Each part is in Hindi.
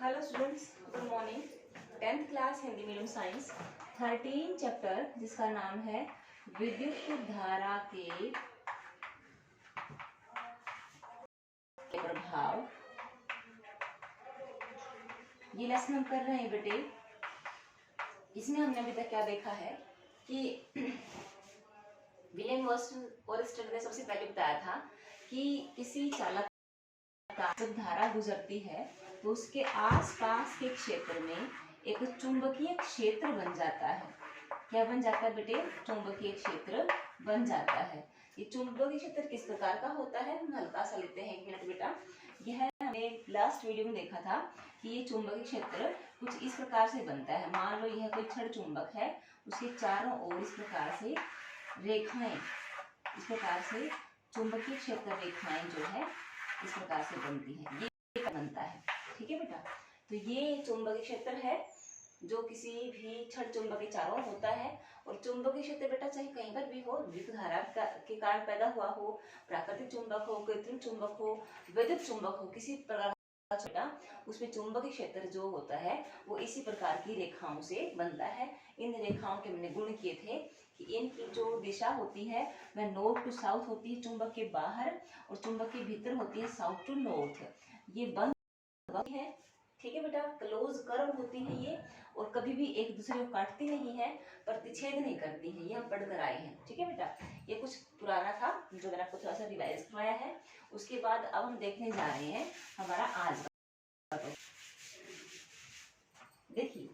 Hello students, good morning. 10th class Hindi medium science 13 chapter जिसका नाम है विद्युत धारा के प्रभाव, ये लेसन हम कर रहे हैं बेटे। इसमें हमने अभी तक क्या देखा है कि विलियम ओरस्टेड ने सबसे पहले बताया था कि किसी चालक जब धारा गुजरती है तो उसके आसपास के क्षेत्र में एक चुंबकीय क्षेत्र बन जाता है। क्या बन जाता है बेटे? चुंबकीय क्षेत्र बन जाता है। ये चुंबकीय क्षेत्र किस प्रकार का होता है, हम हल्का सा लेते हैं, 1 मिनट बेटा। यह हमने लास्ट वीडियो में देखा था कि ये चुंबकीय क्षेत्र कुछ इस प्रकार से बनता है। मान लो यह कोई छड़ चुंबक है, उसके चारों ओर इस प्रकार से रेखाएं, इस प्रकार से चुंबकीय क्षेत्र रेखाएं जो है इस प्रकार से बनती है, ये बनता है। ठीक है बेटा, तो ये चुंबकीय क्षेत्र है जो किसी भी छड़ चुंबक के चारों होता है। और चुंबकीय क्षेत्र बेटा चाहे कहीं पर भी हो, विद्युत धारा के कारण पैदा हुआ हो, प्राकृतिक चुंबक हो, कृत्रिम चुंबक हो, विद्युत चुंबक हो, किसी प्रकार का बेटा उसमें चुंबकीय क्षेत्र जो होता है वो इसी प्रकार की रेखाओं से बनता है। इन रेखाओं के हमने गुण किए थे कि इनकी जो दिशा होती है वह नॉर्थ टू साउथ होती है चुंबक के बाहर, और चुंबक के भीतर होती है साउथ टू नॉर्थ। ये बंद है, ठीक है बेटा, क्लोज कर्व होती है ये, और कभी भी एक दूसरे को काटती नहीं है, प्रतिच्छेद नहीं करती है। ये हम पढ़कर आए हैं। ठीक है बेटा, ये कुछ पुराना था जो मैंने आपको थोड़ा सा रिवाइज करवाया है। उसके बाद अब हम देखने जा रहे हैं हमारा आज का। देखिए,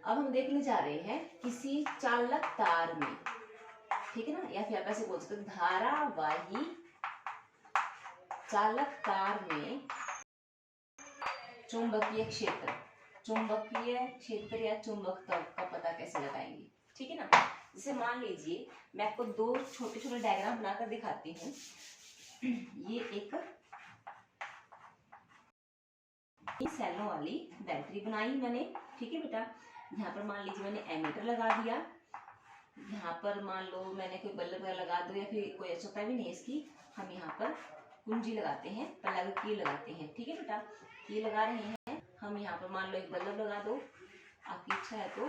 अब हम देखने जा रहे हैं किसी चालक तार में, ठीक है ना, या फिर आप ऐसे बोल सकते धारावाही चालक तार में चुंबकीय क्षेत्र, चुंबकीय क्षेत्र या चुंबकत्व का पता कैसे लगाएंगे। ठीक है ना, जैसे मान लीजिए मैं आपको दो छोटे छोटे डायग्राम बनाकर दिखाती हूँ। ये एक सेलों वाली बैटरी बनाई मैंने, ठीक है बेटा। यहाँ पर मान लीजिए मैंने एमीटर लगा दिया, यहाँ पर मान लो मैंने कोई बल्ब लगा दो, या फिर कोई आवश्यकता भी नहीं है इसकी, हम यहाँ पर कुंजी लगाते हैं, प्लग की लगाते हैं। ठीक है बेटा, ये लगा रहे हैं हम। यहाँ पर मान लो एक बल्ब लगा दो, आपकी इच्छा है तो।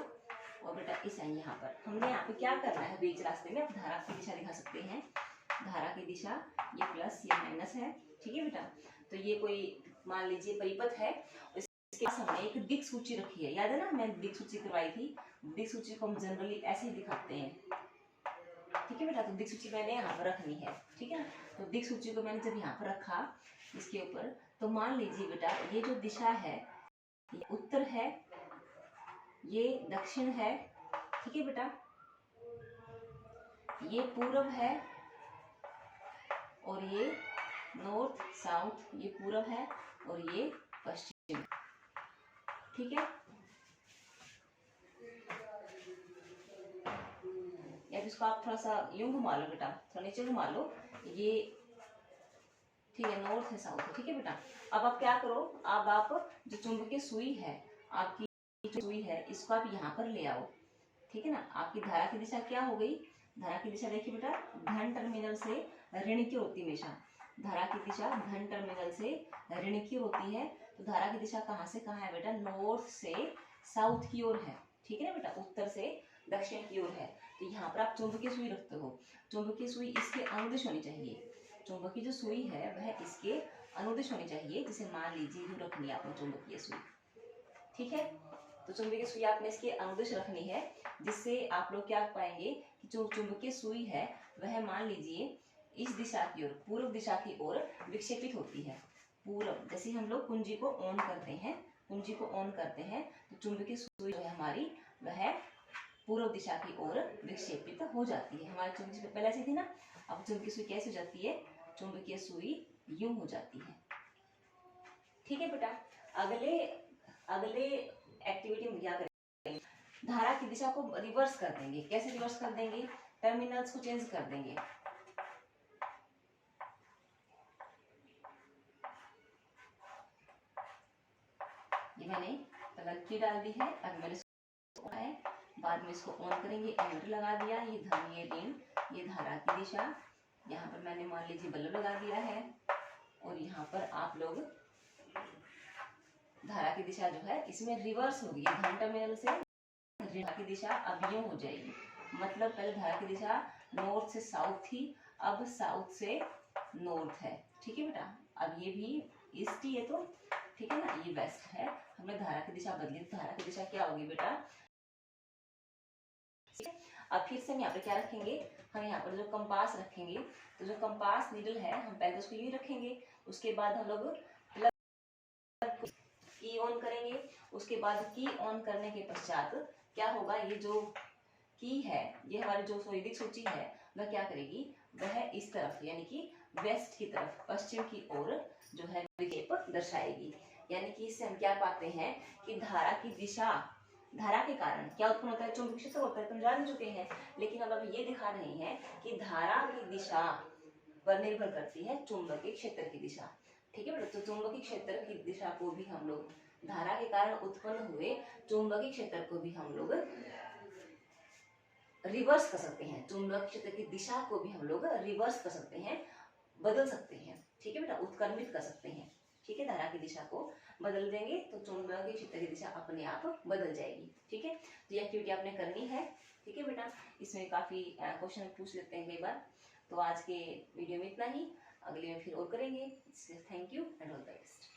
और बेटा इस यहाँ पर हमने यहाँ पे क्या करना है, बीच रास्ते में आप धारा की दिशा दिखा सकते हैं। धारा की दिशा ये प्लस ये माइनस है, ठीक है बेटा। तो ये कोई मान लीजिए परिपथ है, इसके पास हमने एक दिक्सूची रखी है। याद है ना, मैंने दिक्सूची करवाई थी। दिक्सूची को हम जनरली ऐसे ही दिखाते हैं, ठीक है बेटा। तो दिक्सूची मैंने यहाँ पर रखनी है, ठीक है। तो दिक्सूची को मैंने जब यहाँ पर रखा इसके ऊपर, तो मान लीजिए बेटा ये जो दिशा है ये उत्तर है, ये दक्षिण है, ठीक है बेटा। ये पूर्व है और ये नॉर्थ साउथ, ये पूर्व है और ये पश्चिम, ठीक है। या इसको आप थोड़ा सा यूं घुमा लो बेटा, थोड़ा नीचे घुमा लो, ये ठीक है, नॉर्थ है साउथ है, ठीक है बेटा। अब आप क्या करो, अब आप जो चुंबकीय सुई है, आपकी सुई है, इसको आप यहाँ पर ले आओ, ठीक है ना। आपकी धारा की दिशा क्या हो गई, धारा की दिशा देखिए बेटा, धन टर्मिनल से ऋण की होती है हमेशा। धारा की दिशा धन टर्मिनल से ऋण की होती है। तो धारा की दिशा कहाँ से कहाँ है बेटा, नॉर्थ से साउथ की ओर है, ठीक है ना बेटा, उत्तर से दक्षिण की ओर है। तो यहाँ पर आप चुंबकीय सुई रखते हो, चुंबकीय सुई इसके अनुदिश होनी चाहिए। चुंबकीय जो सुई है वह इसके अनुदिश होनी चाहिए। जैसे मान लीजिए यूं रखनी है आपने चुंबकीय सुई, ठीक है। तो चुंबकीय सुई आपने इसके अनुदिश रखनी है, जिससे आप लोग क्या पाएंगे कि जो चुंबकीय सुई है वह मान लीजिए इस दिशा की ओर, पूर्व दिशा की ओर विक्षेपित होती है। पूर्व, जैसे हम लोग कुंजी को ऑन करते हैं, कुंजी को ऑन करते हैं तो चुंबकीय सुई जो है हमारी वह पूर्व दिशा की ओर विक्षेपित हो जाती है। हमारी चुंबकीय सुई पहले ऐसी थी ना, अब चुंबकीय सुई कैसे हो जाती है, चुंबकीय सुई यूं हो जाती है, ठीक है बेटा। अगले अगले एक्टिविटी में क्या करेंगे, धारा की दिशा को रिवर्स कर देंगे। कैसे रिवर्स कर देंगे, टर्मिनल्स को चेंज कर देंगे। ये मैंने प्लग की डाल दी है, अब मैंने है, बाद में इसको ऑन करेंगे, एमीटर लगा दिया, ये धन ये ऋण, ये धारा की दिशा। यहाँ पर मैंने मान लीजिए बल्ब लगा दिया है, और यहाँ पर आप लोग धारा की दिशा जो है इसमें रिवर्स होगी, धन टर्मिनल से धारा की दिशा अब यूं हो जाएगी। मतलब पहले धारा की दिशा नॉर्थ से साउथ थी, अब साउथ से नॉर्थ है। ठीक है बेटा, अब ये भी ईस्ट ही है तो ठीक है ना, ये वेस्ट है। हमने धारा की दिशा बदली, धारा की दिशा क्या होगी बेटा। अब फिर से हम यहाँ पे क्या रखेंगे, हम यहाँ पर जो कंपास रखेंगे, तो जो कंपास नीडल है हम पहले तो उसको यूं रखेंगे, उसके बाद हम लोग की ऑन करेंगे। उसके बाद की ऑन करने के पश्चात क्या होगा, ये जो की है, ये हमारी जो वैदिक सूची है वह क्या करेगी, वह इस तरफ यानी कि वेस्ट की तरफ, पश्चिम की ओर जो है विक्षेप दर्शाएगी। यानी कि इससे हम क्या पाते हैं कि धारा की दिशा, धारा के कारण क्या उत्पन्न होता है, चुंबकीय क्षेत्र होता है, तुम जान चुके हैं। लेकिन अब ये दिखा रहे हैं कि धारा की दिशा पर निर्भर करती है चुंबकीय क्षेत्र की दिशा। ठीक है बेटा, तो चुंबकीय क्षेत्र की दिशा को भी हम लोग, धारा के कारण उत्पन्न हुए चुंबकीय क्षेत्र को भी हम लोग रिवर्स कर सकते हैं, चुंबकीय क्षेत्र की दिशा को भी हम लोग रिवर्स कर सकते हैं, बदल सकते हैं। ठीक है बेटा, उत्क्रमित कर सकते हैं। ठीक है, धारा की दिशा को बदल देंगे तो चुंबकीय क्षेत्र की दिशा अपने आप बदल जाएगी। ठीक है, तो ये एक्टिविटी आपने करनी है। ठीक है बेटा, इसमें काफी क्वेश्चन पूछ लेते हैं कई बार। तो आज के वीडियो में इतना ही, अगले में फिर और करेंगे। Thank you and all the best.